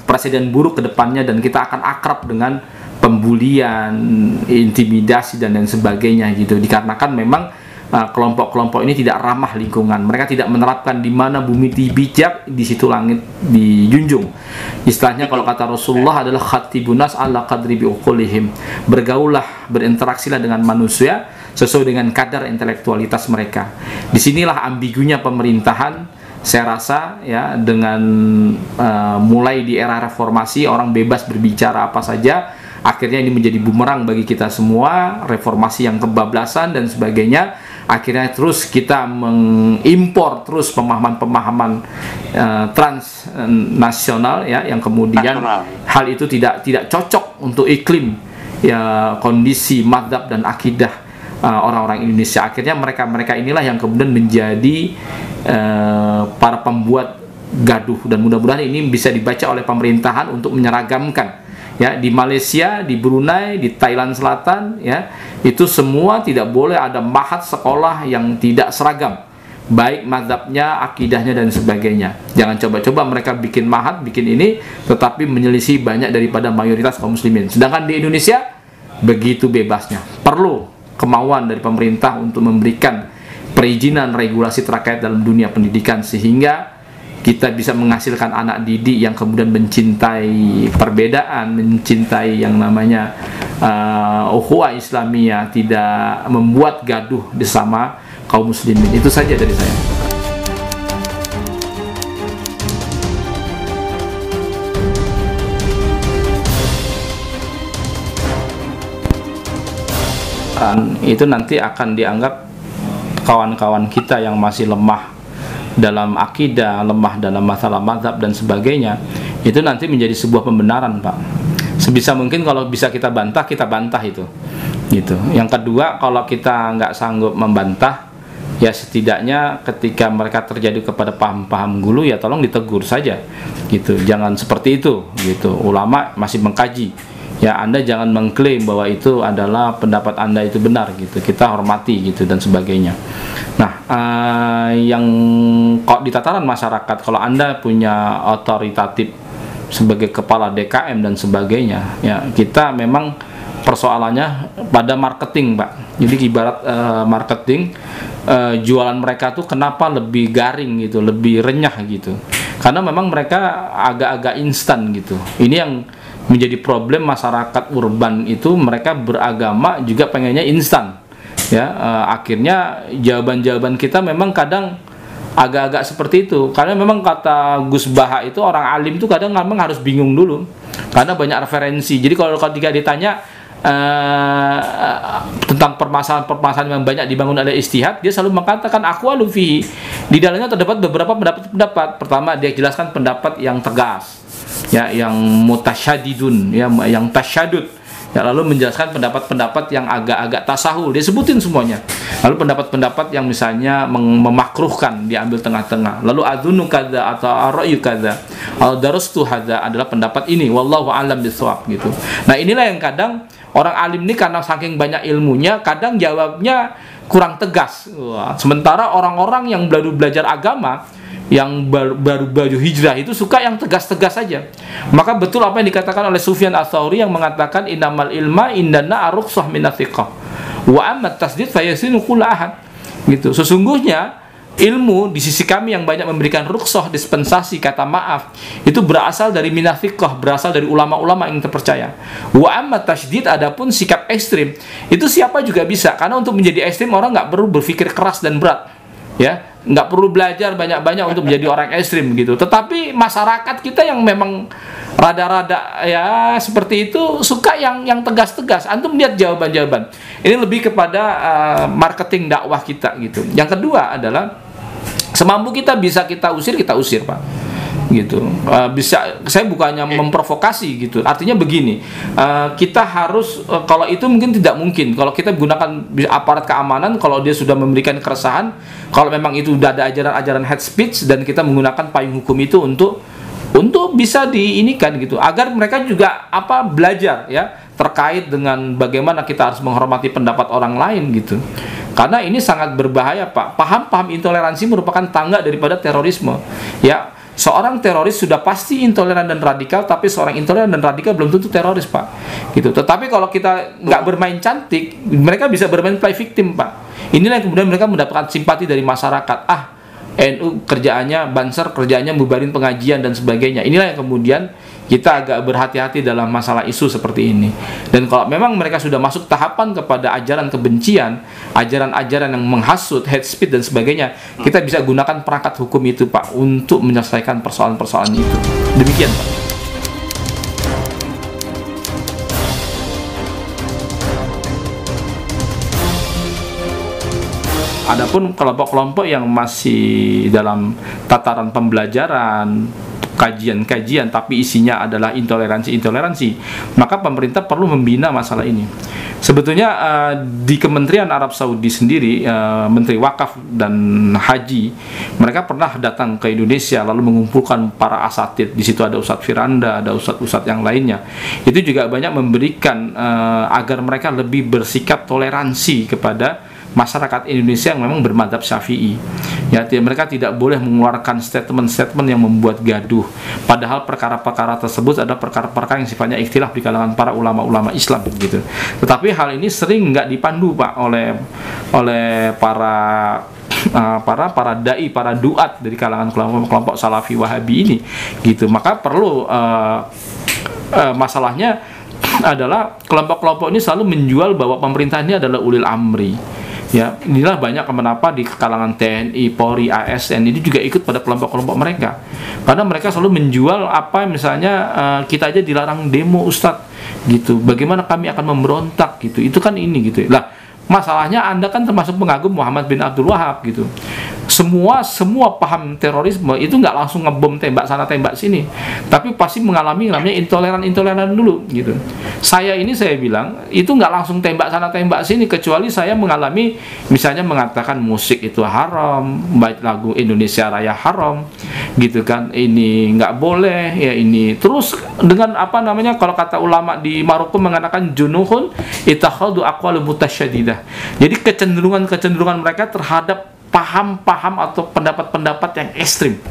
presiden buruk ke depannya, dan kita akan akrab dengan pembulian, intimidasi dan lain sebagainya gitu, dikarenakan memang kelompok-kelompok ini tidak ramah lingkungan. Mereka tidak menerapkan di mana bumi dibijak, di situ langit dijunjung. Istilahnya kalau kata Rasulullah adalah khatibunas ala qadri biuqulihim. Bergaullah, berinteraksilah dengan manusia sesuai dengan kadar intelektualitas mereka. Disinilah ambigunya pemerintahan, saya rasa ya, dengan mulai di era reformasi orang bebas berbicara apa saja, akhirnya ini menjadi bumerang bagi kita semua. Reformasi yang kebablasan dan sebagainya, akhirnya terus kita mengimpor terus pemahaman-pemahaman transnasional ya, yang kemudian hal itu tidak cocok untuk iklim ya, kondisi mazhab dan akidah orang-orang Indonesia. Akhirnya mereka inilah yang kemudian menjadi para pembuat gaduh, dan mudah-mudahan ini bisa dibaca oleh pemerintahan untuk menyeragamkan ya. Di Malaysia, di Brunei, di Thailand Selatan ya, itu semua tidak boleh ada mahat sekolah yang tidak seragam, baik mazhabnya, akidahnya dan sebagainya. Jangan coba-coba mereka bikin mahat, bikin ini, tetapi menyelisih banyak daripada mayoritas kaum muslimin. Sedangkan di Indonesia begitu bebasnya. Perlu kemauan dari pemerintah untuk memberikan perizinan regulasi terkait dalam dunia pendidikan, sehingga kita bisa menghasilkan anak didik yang kemudian mencintai perbedaan, mencintai yang namanya ukhuwah Islamiyah, tidak membuat gaduh bersama, kaum muslimin. Itu saja dari saya. Itu nanti akan dianggap kawan-kawan kita yang masih lemah dalam akidah, lemah dalam masalah mazhab dan sebagainya, itu nanti menjadi sebuah pembenaran, Pak. Sebisa mungkin kalau bisa kita bantah itu gitu. Yang kedua, kalau kita nggak sanggup membantah, ya setidaknya ketika mereka terjadi kepada paham-paham gulu, ya tolong ditegur saja gitu. Jangan seperti itu gitu. Ulama masih mengkaji, ya Anda jangan mengklaim bahwa itu adalah pendapat Anda itu benar gitu. Kita hormati gitu dan sebagainya. Nah, yang kok di tataran masyarakat, kalau Anda punya otoritatif sebagai kepala DKM dan sebagainya, ya kita memang persoalannya pada marketing, Pak. Jadi ibarat marketing, jualan mereka tuh kenapa lebih garing gitu, lebih renyah gitu, karena memang mereka agak-agak instan gitu. Ini yang menjadi problem masyarakat urban itu, mereka beragama juga pengennya instan ya. Akhirnya jawaban-jawaban kita memang kadang agak-agak seperti itu, karena memang kata Gus Baha itu, orang alim itu kadang memang harus bingung dulu karena banyak referensi. Jadi kalau ketika ditanya tentang permasalahan yang banyak dibangun oleh ijtihad, dia selalu mengatakan aqwalu fihi, di dalamnya terdapat beberapa pendapat. Pertama, dia jelaskan pendapat yang tegas, ya, yang mutasyadidun, ya, yang tasyadud, ya, lalu menjelaskan pendapat-pendapat yang agak-agak tasahul, dia sebutin semuanya. Lalu pendapat-pendapat yang misalnya memakruhkan, diambil tengah-tengah. Lalu adzunnu kadza atau ar-ra'yu kadza, al darastu hadza, adalah pendapat ini, wallahu a'lam bishawab gitu. Nah, inilah yang kadang orang alim ini karena saking banyak ilmunya, kadang jawabnya kurang tegas. Wah, sementara orang-orang yang baru belajar agama, yang baru hijrah itu suka yang tegas-tegas saja. Maka betul apa yang dikatakan oleh Sufyan Ats-Tsauri yang mengatakan innamal ilma indana aruqsah minathiqah wa amma tasdid fayasinu kullu ahad gitu. Sesungguhnya ilmu di sisi kami yang banyak memberikan rukhsah, dispensasi, kata maaf, itu berasal dari minathiqah, berasal dari ulama-ulama yang terpercaya. Wa amma tasdid, adapun sikap ekstrim, itu siapa juga bisa, karena untuk menjadi ekstrim orang nggak perlu berpikir keras dan berat, ya, nggak perlu belajar banyak-banyak untuk menjadi orang ekstrim gitu. Tetapi masyarakat kita yang memang rada-rada ya seperti itu suka yang tegas-tegas. Antum lihat jawaban-jawaban ini lebih kepada marketing dakwah kita gitu. Yang kedua adalah semampu kita bisa kita usir Pak gitu. Bisa, saya bukannya memprovokasi gitu, artinya begini, kita harus kalau itu mungkin tidak mungkin kalau kita gunakan aparat keamanan, kalau dia sudah memberikan keresahan, kalau memang itu sudah ada ajaran-ajaran hate speech, dan kita menggunakan payung hukum itu untuk bisa diinikan gitu, agar mereka juga belajar ya terkait dengan bagaimana kita harus menghormati pendapat orang lain gitu. Karena ini sangat berbahaya, Pak. Paham-paham intoleransi merupakan tangga daripada terorisme. Ya, seorang teroris sudah pasti intoleran dan radikal, tapi seorang intoleran dan radikal belum tentu teroris, Pak. Gitu. Tetapi kalau kita nggak bermain cantik, mereka bisa bermain play victim, Pak. Inilah yang kemudian mereka mendapatkan simpati dari masyarakat. NU kerjaannya banser, kerjaannya membubarin pengajian dan sebagainya. Inilah yang kemudian kita agak berhati-hati dalam masalah isu seperti ini. Dan kalau memang mereka sudah masuk tahapan kepada ajaran kebencian, ajaran-ajaran yang menghasut, hate speech dan sebagainya, kita bisa gunakan perangkat hukum itu, Pak, untuk menyelesaikan persoalan-persoalan itu. Demikian, Pak. Adapun kelompok-kelompok yang masih dalam tataran pembelajaran, kajian-kajian, tapi isinya adalah intoleransi, maka pemerintah perlu membina masalah ini. Sebetulnya di Kementerian Arab Saudi sendiri, Menteri Wakaf dan Haji, mereka pernah datang ke Indonesia lalu mengumpulkan para asatid. Di situ ada Ustadz Firanda, ada ustadz-ustadz yang lainnya. Itu juga banyak memberikan agar mereka lebih bersikap toleransi kepada masyarakat Indonesia yang memang bermadzhab Syafi'i. Ya, mereka tidak boleh mengeluarkan statement-statement yang membuat gaduh. Padahal perkara-perkara tersebut adalah perkara-perkara yang sifatnya ikhtilaf di kalangan para ulama-ulama Islam gitu. Tetapi hal ini sering nggak dipandu, Pak, oleh para dai, para duat dari kalangan kelompok Salafi Wahabi ini gitu. Maka perlu masalahnya adalah kelompok-kelompok ini selalu menjual bahwa pemerintah ini adalah ulil amri. Ya, inilah banyak kenapa di kalangan TNI, Polri, ASN ini juga ikut pada kelompok-kelompok mereka. Karena mereka selalu menjual apa, misalnya kita aja dilarang demo Ustadz gitu. Bagaimana kami akan memberontak gitu. Itu kan ini gitu. Lah, masalahnya Anda kan termasuk pengagum Muhammad bin Abdul Wahab gitu. Semua paham terorisme itu nggak langsung ngebom tembak sana tembak sini, tapi pasti mengalami namanya intoleran dulu gitu. Saya bilang itu nggak langsung tembak sana tembak sini, kecuali saya mengalami misalnya mengatakan musik itu haram, baik lagu Indonesia Raya haram gitu kan, ini nggak boleh ya, ini terus dengan apa namanya, kalau kata ulama di Maroko mengatakan junuhun itakhadu aqwal mutasyadidah. Jadi kecenderungan mereka terhadap paham-paham atau pendapat-pendapat yang ekstrim.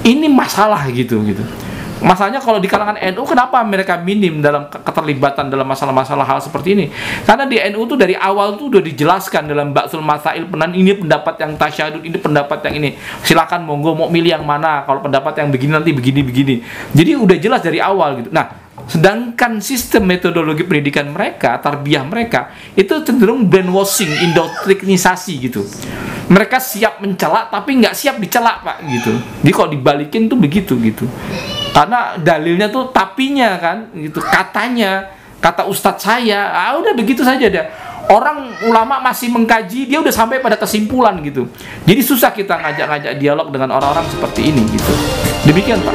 Ini masalah gitu. Masalahnya kalau di kalangan NU, kenapa mereka minim dalam keterlibatan dalam masalah-masalah hal seperti ini? Karena di NU tuh dari awal tuh udah dijelaskan dalam Ba'sul Masail, ini pendapat yang tasyadud, ini pendapat yang ini. Silakan monggo mau milih yang mana. Kalau pendapat yang begini nanti begini. Jadi udah jelas dari awal gitu. Nah, sedangkan sistem metodologi pendidikan mereka, tarbiyah mereka, itu cenderung brainwashing, indoktrinisasi gitu. Mereka siap mencela tapi nggak siap dicela, Pak, gitu. Jadi kalau dibalikin tuh begitu gitu. Karena dalilnya tuh tapinya kan gitu, katanya, kata ustadz saya, udah begitu saja deh. Orang ulama masih mengkaji, dia udah sampai pada kesimpulan gitu. Jadi susah kita ngajak dialog dengan orang-orang seperti ini gitu. Demikian, Pak.